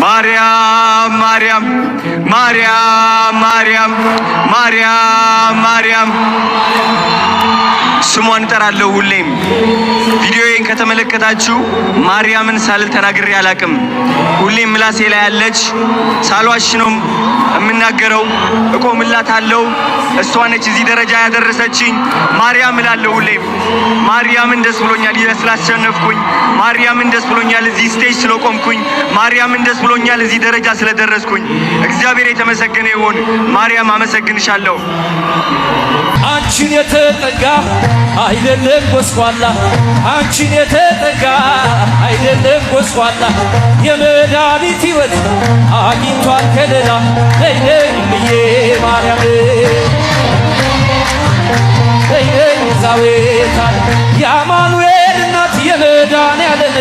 ማርያም ማርያም ማርያም ማርያም ማርያም ማርያም ስሟን እጠራለሁ ሁሌም። ቪዲዮዬን ከተመለከታችሁ ማርያምን ሳልል ተናግሬ አላቅም። ሁሌም ምላሴ ላይ ያለች ሳልዋሽ ነው የምናገረው። እቆምላታለሁ። እሷ ነች እዚህ ደረጃ ያደረሰችኝ። ማርያም እላለሁ ሁሌም። ማርያምን ደስ ብሎኛል ስላሸነፍኩኝ። ማርያምን ደስ ብሎኛል እዚህ ስቴጅ ስለቆምኩኝ። ማርያምን ደስ ብሎኛል እዚህ ደረጃ ስለደረስኩኝ። እግዚአብሔር የተመሰገነ ይሁን። ማርያም አመሰግንሻለሁ። አንቺን የተጠጋ አይደለም ጎስቋላ፣ አንቺን የተጠጋ አይደለም ጎስቋላ፣ የመድኃኒት ሕይወት አግኝቷል ከለላ። ነይ ነይ ብዬ ማርያም ነይ ነይ ዛዌታ የአማኑኤል እናት የመድኃኔዓለም